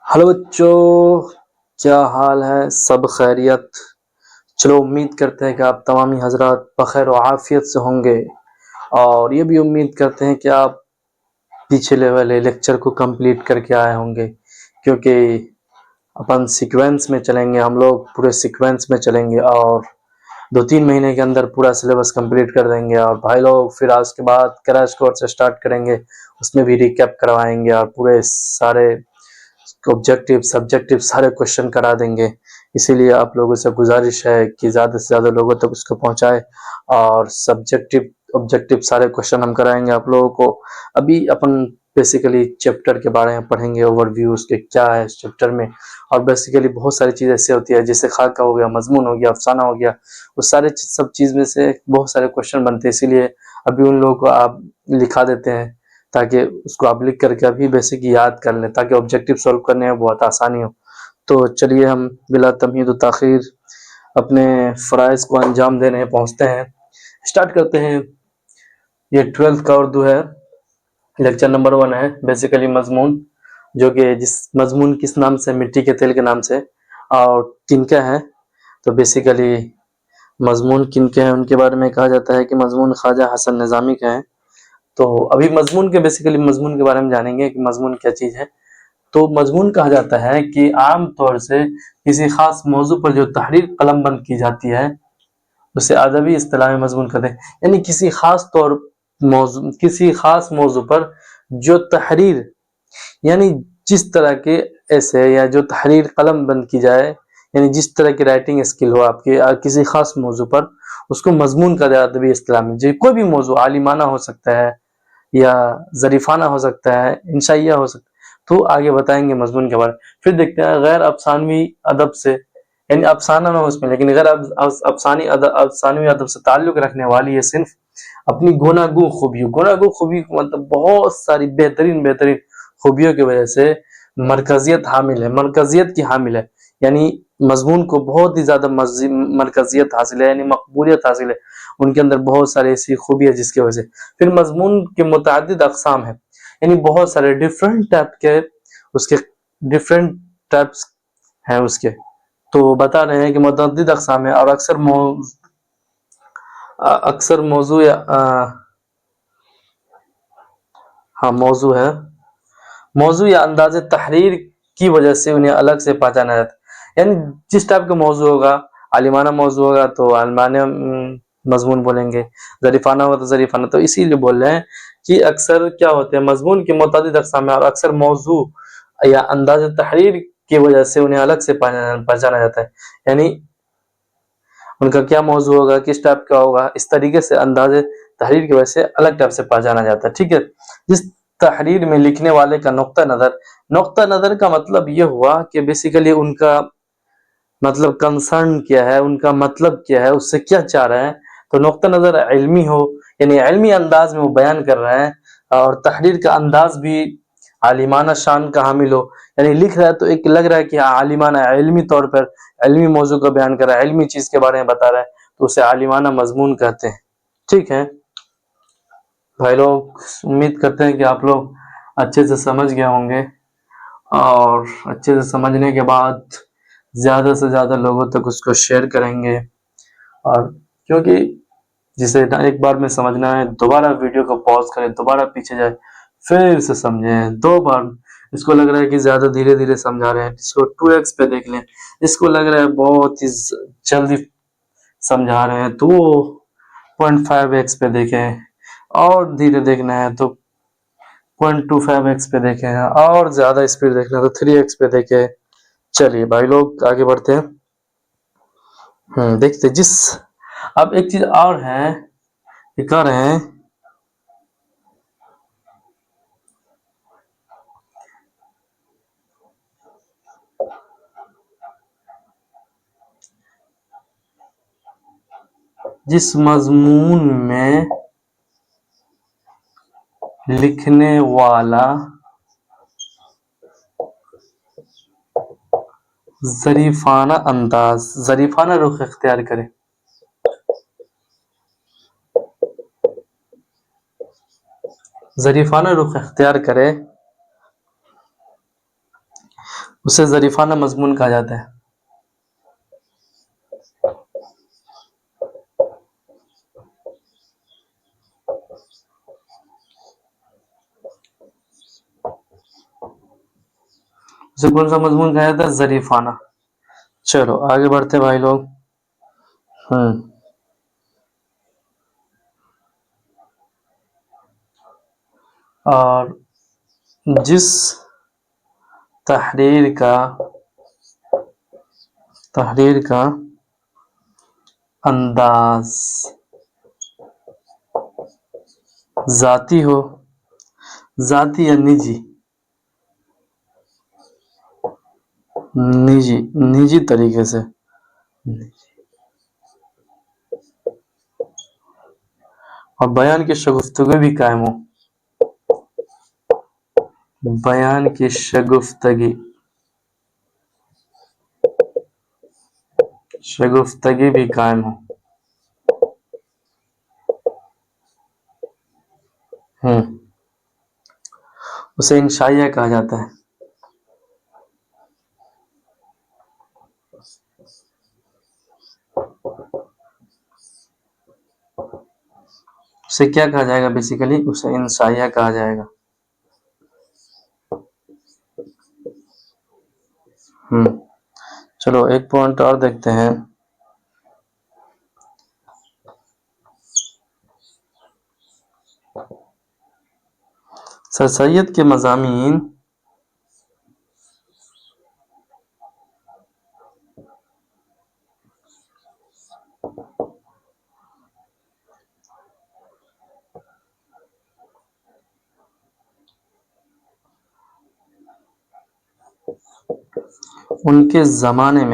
Hello बच्चों, क्या हाल है? सब खैरियत? चलो, उम्मीद करते हैं कि आप तमामी हजरात बखैर व आफियत से होंगे और ये भी उम्मीद करते हैं कि आप पिछले वाले लेक्चर को कंप्लीट करके आए होंगे, क्योंकि अपन सीक्वेंस में चलेंगे। हम लोग पूरे सीक्वेंस में चलेंगे और 2-3 महीने के अंदर पूरा सिलेबस कंप्लीट कर देंगे। और भाई लोग फिर आज के बाद क्रैश कोर्स से स्टार्ट करेंगे, उसमें भी रिकैप करवाएंगे और पूरे सारे ऑब्जेक्टिव सब्जेक्टिव सारे क्वेश्चन करा देंगे। इसीलिए आप लोगों से गुजारिश है कि ज़्यादा से ज़्यादा लोगों तक उसको पहुंचाए और सब्जेक्टिव ऑब्जेक्टिव सारे क्वेश्चन हम कराएंगे आप लोगों को। अभी अपन बेसिकली चैप्टर के बारे में पढ़ेंगे, ओवरव्यू उसके क्या है इस चैप्टर में। और बेसिकली बहुत सारी चीज़ ऐसी होती है, जैसे खाका हो गया, मजमून हो गया, अफसाना हो गया, उस सारे सब चीज़ में से बहुत सारे क्वेश्चन बनते हैं। इसीलिए अभी उन लोगों को आप लिखा देते हैं ताकि उसको आप लिख करके अभी बेसिक याद कर लें, ताकि ऑब्जेक्टिव सॉल्व करने में बहुत आसानी हो। तो चलिए हम बिला तमहीद व ताखीर अपने फ़राइज़ को अंजाम देने पहुंचते हैं, स्टार्ट करते हैं। ये 12th का उर्दू है, लेक्चर नंबर 1 है बेसिकली मजमून, जो कि जिस मजमून किस नाम से, मिट्टी के तेल के नाम से। और किनका है, तो बेसिकली मजमून किनके हैं उनके बारे में कहा जाता है कि मजमून ख्वाजा हसन निज़ामी का है। तो अभी मजमून के बेसिकली मजमून के बारे में जानेंगे कि मजमून क्या चीज़ है। तो मजमून कहा जाता है कि आम तौर से किसी खास मौजू पर जो तहरीर कलमबंद की जाती है उसे अदबी इस्तिलाह में मजमून कहते हैं। यानी किसी खास मौजू पर जो तहरीर, यानी जिस तरह के ऐसे या जो तहरीर कलमबंद की जाए, यानी जिस तरह की राइटिंग स्किल हो आपकी किसी खास मौजू पर, उसको मजमून का अदबी इस्तिलाह में। जो कोई भी मौजू आलिमाना हो सकता है या ज़रीफ़ाना हो सकता है, इंशाइया हो सकता है, तो आगे बताएंगे मजमून के बारे में। फिर देखते हैं गैर अफसानवी अदब से, यानी अफसाना ना हो उसमें, लेकिन गैर अफसानवी अदब से ताल्लुक़ रखने वाली ये सिर्फ अपनी गुनागू खूबी मतलब बहुत सारी बेहतरीन बेहतरीन खूबियों की वजह से मरकजियत की हामिल है। यानी मजमून को बहुत ही ज़्यादा मरकजियत हासिल है, यानी मकबूलियत हासिल है। उनके अंदर बहुत सारी ऐसी खूबी है जिसकी वजह से। फिर मजमून के मुतअद्दिद अक़साम है, यानी बहुत सारे डिफरेंट टाइप के उसके डिफरेंट टाइप्स हैं उसके। तो बता रहे हैं कि मुतअद्दिद अक़साम है और अक्सर मौजू या मौजू है, मौजू या अंदाज तहरीर की वजह से उन्हें अलग से पहचाना जाता है। यानी जिस टाइप का मौजू होगा, आलिमाना मौजू होगा तो आलिमाना मजमून बोलेंगे, ज़रीफ़ाना होगा तो ज़रीफ़ाना। तो इसीलिए बोल रहे हैं कि अक्सर क्या होते हैं, मजमून के मुतअद्दिद अक़साम है और अक्सर मौजू या अंदाज तहरीर की वजह से उन्हें अलग से पहचाना जाता है। यानी उनका क्या मौजू होगा, किस टाइप का होगा, इस तरीके से अंदाज तहरीर की वजह से अलग टाइप से पहचाना जाता है। ठीक है, जिस तहरीर में लिखने वाले का नुक्ता नज़र का मतलब ये हुआ कि बेसिकली उनका मतलब कंसर्न क्या है, उनका मतलब क्या है, उससे क्या चाह रहे हैं। तो नुक्ता नज़र इल्मी हो, यानी इल्मी अंदाज में वो बयान कर रहे हैं, और तहरीर का अंदाज भी आलिमाना शान का हामिल हो, यानी लिख रहा है तो एक लग रहा है कि आलिमाना इल्मी तौर पर इल्मी मौजू का बयान कर रहा है, इल्मी चीज़ के बारे में बता रहा है, तो उसे आलिमाना मजमून कहते हैं। ठीक है भाई लोग, उम्मीद करते हैं कि आप लोग अच्छे से समझ गए होंगे और अच्छे से समझने के बाद ज़्यादा से ज़्यादा लोगों तक उसको शेयर करेंगे। और क्योंकि जिसे एक बार में समझना है, दोबारा वीडियो को पॉज करें, दोबारा पीछे जाए, फिर से समझें 2 बार। इसको लग रहा है कि ज़्यादा धीरे धीरे समझा रहे हैं, इसको 2x पे देख लें। इसको लग रहा है बहुत ही जल्दी समझा रहे हैं तो 0.5x पे देखें, और धीरे देखना है तो 0.25x पे देखें, और ज़्यादा स्पीड देखना है तो 3x पे देखें। चलिए भाई लोग आगे बढ़ते हैं। देखते जिस अब एक चीज़ और है, ये कह रहे हैं जिस मजमून में लिखने वाला ज़रीफ़ाना रुख इख्तियार करे, ज़रीफ़ाना रुख इख्तियार करे उसे ज़रीफ़ाना मज़मून कहा जाता है। उसे कौन सा मज़मून कहा जाता है? ज़रीफ़ाना। चलो आगे बढ़ते भाई लोग। और जिस तहरीर का अंदाज ज़ाती हो, ज़ाती या निजी, निजी तरीके से, और बयान की शगुफ्तगी भी कायम हो, बयान की शगुफ्तगी भी कायम हो। उसे इंशाइया कहा जाता है। उसे क्या कहा जाएगा? बेसिकली उसे इंशाइया कहा जाएगा। चलो एक पॉइंट और देखते हैं। सर सैयद के मज़ामीन उनके ज़माने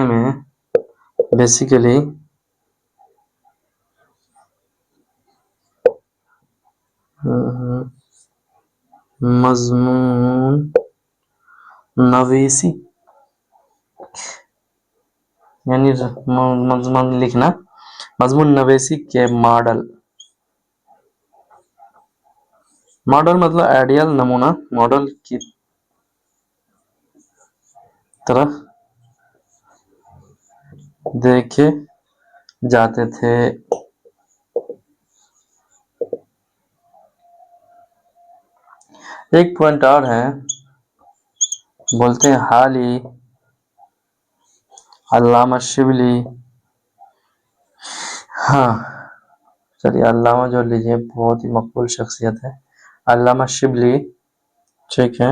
में बेसिकली मज़मून नवीसी, यानी मज़मून लिखना, मज़मून नवीसी के मॉडल मतलब आइडियल नमूना, मॉडल की तरह देखे जाते थे। एक पॉइंट और है, बोलते हैं हाल ही अल्लामा शिबली, हाँ चलिए अल्लामा जो लीजिए बहुत ही मकबूल शख्सियत है, अल्लामा शिबली, ठीक है,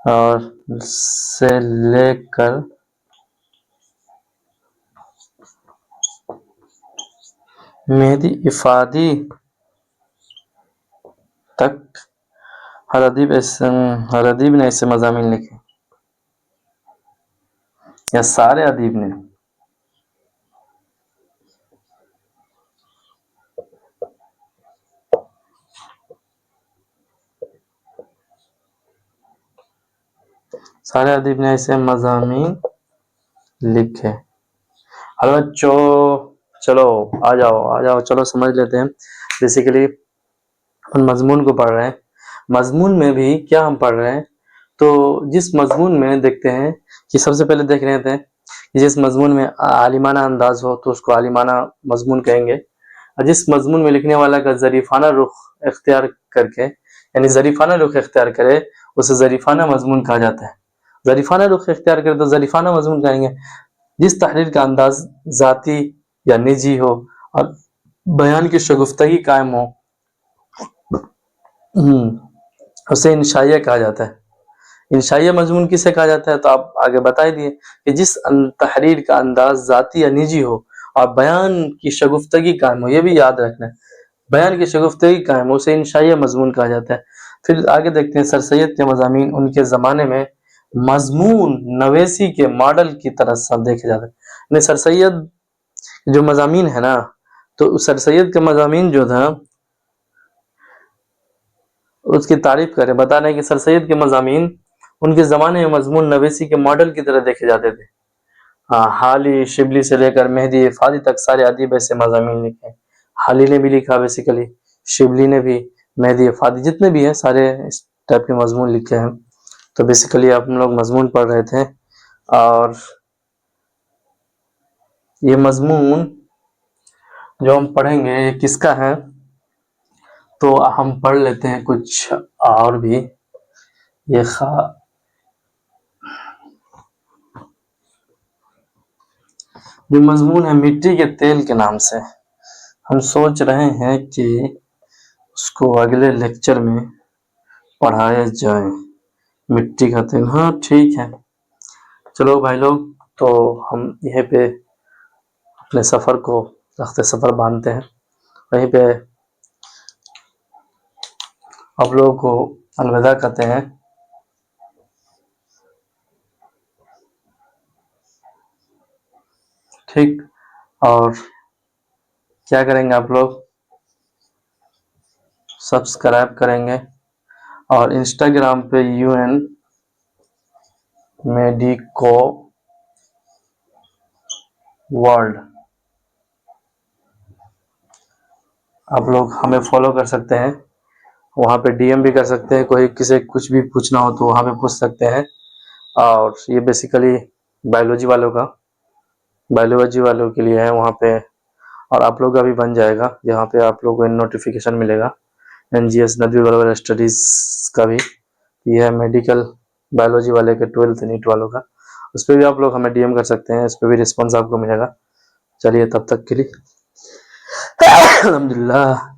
और से लेकर मेहदी इफादी तक हर अदीब ने ऐसे मज़ामीन लिखे, या सारे अदीब ने? सारे अदीब ने ऐसे मज़ामीन लिखे। हेलो बच्चों, चलो आ जाओ, चलो समझ लेते हैं। बेसिकली हम मजमून को पढ़ रहे हैं, मजमून में भी क्या हम पढ़ रहे हैं, तो जिस मजमून में देखते हैं कि सबसे पहले देख रहे थे कि जिस मजमून में आलिमाना अंदाज हो तो उसको आलिमाना मजमून कहेंगे, और जिस मजमून में लिखने वाला का ज़रीफ़ाना रुख इख्तियार करके, यानी ज़रीफ़ाना रुख इख्तियार करे, उसे ज़रीफ़ाना मजमून कहा जाता है। ज़रीफ़ाना रुख इख्तियार करे तो ज़रीफ़ाना मजमून कहेंगे। जिस तहरीर का अंदाज ज़ाती या निजी हो और बयान की शगुफ्तगी कायम हो, उसे इंशाइया कहा जाता है। इंशाइया मजमून किसे कहा जाता है? तो आप आगे बता ही दिए कि जिस तहरीर का अंदाज ज़ाती या निजी हो और बयान की शगुफ्तगी कायम हो, ये भी याद रखना है, बयान की शगुफ्तगी कायम हो, उसे इंशाइया मजमून कहा जाता है। फिर आगे देखते हैं, सर सैयद के मज़ामीन उनके ज़माने में मजमून नवेसी के मॉडल की तरह सब देखे जाते हैं। सर सैयद जो मज़ामीन है ना, तो सर सैयद के मज़ामीन जो था उसकी तारीफ करें, बता रहे हैं कि सर सैयद के मज़ामीन उनके ज़माने में मजमून नवेसी के मॉडल की तरह देखे जाते थे। हाँ, हाली शिबली से लेकर मेहदी इफादी तक सारे अदीब ऐसे मज़ामीन लिखे। हाली ने भी लिखा बेसिकली, शिबली ने भी, मेहदी फादी, जितने भी हैं सारे इस टाइप के मजमून लिखे हैं। तो बेसिकली आप हम लोग मजमून पढ़ रहे थे, और ये मजमून जो हम पढ़ेंगे ये किसका है, तो हम पढ़ लेते हैं कुछ और भी। ये जो मजमून है मिट्टी के तेल के नाम से, हम सोच रहे हैं कि उसको अगले लेक्चर में पढ़ाया जाए। मिट्टी का तेल, हाँ ठीक है। चलो भाई लोग, तो हम यहीं पे अपने सफ़र को रखते सफ़र बांधते हैं, वहीं पे आप लोगों को अलविदा कहते हैं। ठीक, और क्या करेंगे आप लोग, सब्सक्राइब करेंगे, और इंस्टाग्राम पे UN मेडिको वर्ल्ड आप लोग हमें फॉलो कर सकते हैं। वहाँ पे DM भी कर सकते हैं, कोई किसी कुछ भी पूछना हो तो वहाँ पे पूछ सकते हैं। और ये बेसिकली बायोलॉजी वालों के लिए है वहाँ पे, और आप लोग का भी बन जाएगा, यहाँ पे आप लोगों को नोटिफिकेशन मिलेगा। NGS नदवी ग्लोबल स्टडीज़ का भी, ये है मेडिकल बायोलॉजी वाले के 12th नीट वालों का, उस पर भी आप लोग हमें DM कर सकते हैं, उस पर भी रिस्पॉन्स आपको मिलेगा। चलिए तब तक के लिए अल्हम्दुलिल्लाह।